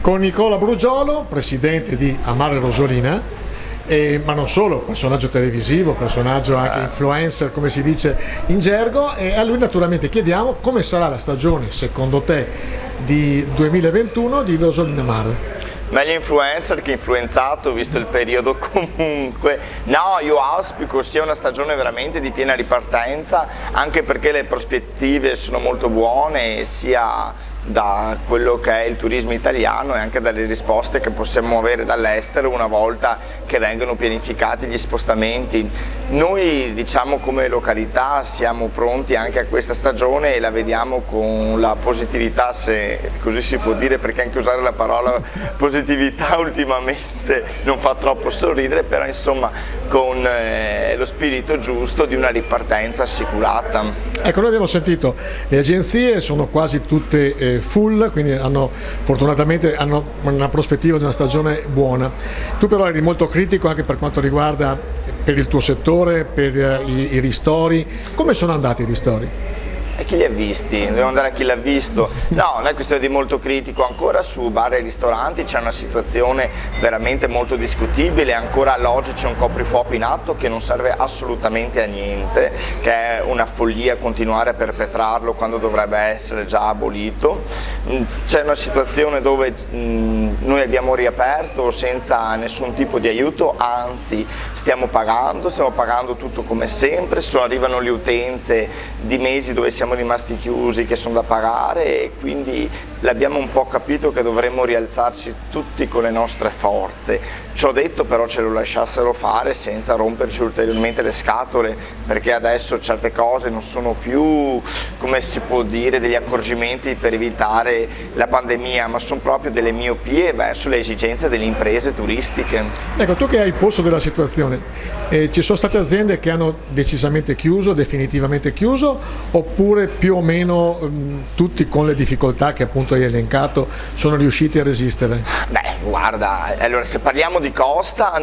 con Nicola Brugiolo, presidente di Amare Rosolina, ma non solo, personaggio televisivo, personaggio anche influencer, come si dice in gergo, e a lui naturalmente chiediamo come sarà la stagione, secondo te, di 2021 di Rosolina Mare. Meglio influencer che influenzato, visto il periodo comunque. No, io auspico sia una stagione veramente di piena ripartenza, anche perché le prospettive sono molto buone, sia da quello che è il turismo italiano e anche dalle risposte che possiamo avere dall'estero una volta che vengono pianificati gli spostamenti. Noi, diciamo, come località siamo pronti anche a questa stagione e la vediamo con la positività, se così si può dire, perché anche usare la parola positività ultimamente non fa troppo sorridere, però insomma con lo spirito giusto di una ripartenza assicurata. Ecco, noi abbiamo sentito le agenzie sono quasi tutte full, quindi fortunatamente hanno una prospettiva di una stagione buona. Tu però eri molto critico anche per quanto riguarda per il tuo settore, per i ristori. Come sono andati i ristori? E chi li ha visti? Dobbiamo andare a chi l'ha visto. No, non è questione di molto critico, ancora su bar e ristoranti c'è una situazione veramente molto discutibile, ancora all'oggi c'è un coprifuoco in atto che non serve assolutamente a niente, che è una follia continuare a perpetrarlo quando dovrebbe essere già abolito. C'è una situazione dove noi abbiamo riaperto senza nessun tipo di aiuto, anzi stiamo pagando tutto come sempre, arrivano le utenze di mesi dove siamo rimasti chiusi che sono da pagare e quindi l'abbiamo un po' capito che dovremmo rialzarci tutti con le nostre forze. Ciò detto, però, ce lo lasciassero fare senza romperci ulteriormente le scatole, perché adesso certe cose non sono più, come si può dire, degli accorgimenti per evitare la pandemia, ma sono proprio delle miopie verso le esigenze delle imprese turistiche. Ecco, tu che hai il polso della situazione, ci sono state aziende che hanno decisamente chiuso, definitivamente chiuso, oppure più o meno tutti con le difficoltà che appunto hai elencato sono riusciti a resistere? Beh, guarda, allora se parliamo di costa,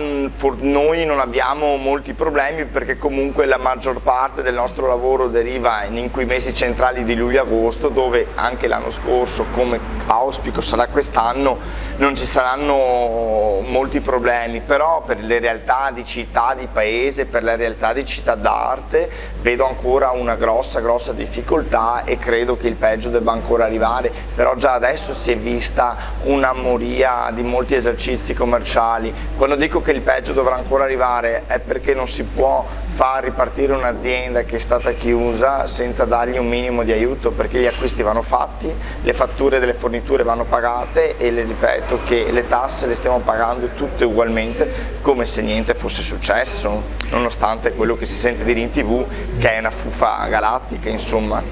noi non abbiamo molti problemi perché comunque la maggior parte del nostro lavoro deriva in quei mesi centrali di luglio e agosto, dove anche l'anno scorso, come auspico sarà quest'anno, non ci saranno molti problemi, però per le realtà di città, di paese, per le realtà di città d'arte vedo ancora una grossa difficoltà e credo che il peggio debba ancora arrivare, però già adesso si è vista una moria di molti esercizi commerciali. Quando dico che il peggio dovrà ancora arrivare è perché non si può far ripartire un'azienda che è stata chiusa senza dargli un minimo di aiuto, perché gli acquisti vanno fatti, le fatture delle forniture vanno pagate e le ripeto che le tasse le stiamo pagando tutte ugualmente come se niente fosse successo, nonostante quello che si sente dire in TV che è una fuffa galattica, insomma.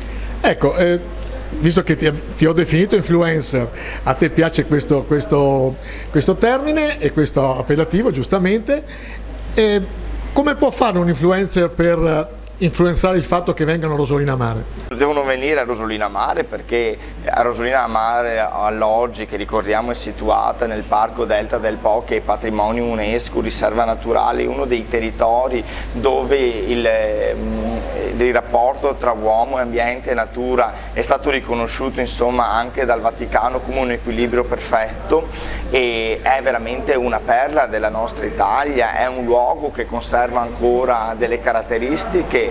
Ecco, visto che ti ho definito influencer, a te piace questo termine e questo appellativo, giustamente, come può fare un influencer per influenzare il fatto che vengano a Rosolina Mare? Devono venire a Rosolina Mare perché a Rosolina Mare all'oggi, che ricordiamo è situata nel parco Delta del Po, che è patrimonio UNESCO, riserva naturale, uno dei territori dove il rapporto tra uomo, ambiente e natura è stato riconosciuto, insomma, anche dal Vaticano come un equilibrio perfetto, e è veramente una perla della nostra Italia, è un luogo che conserva ancora delle caratteristiche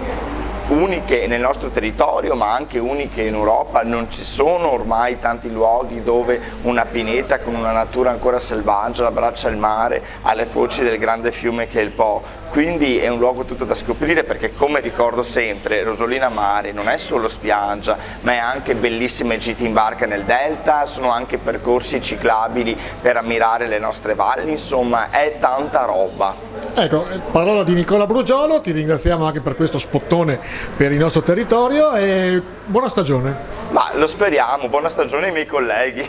uniche nel nostro territorio ma anche uniche in Europa. Non ci sono ormai tanti luoghi dove una pineta con una natura ancora selvaggia abbraccia il mare alle foci del grande fiume che è il Po. Quindi è un luogo tutto da scoprire, perché, come ricordo sempre, Rosolina Mare non è solo spiaggia ma è anche bellissime gite in barca nel delta, sono anche percorsi ciclabili per ammirare le nostre valli, insomma è tanta roba. Ecco, parola di Nicola Brugiolo, ti ringraziamo anche per questo spottone per il nostro territorio e buona stagione. Ma lo speriamo, buona stagione ai miei colleghi.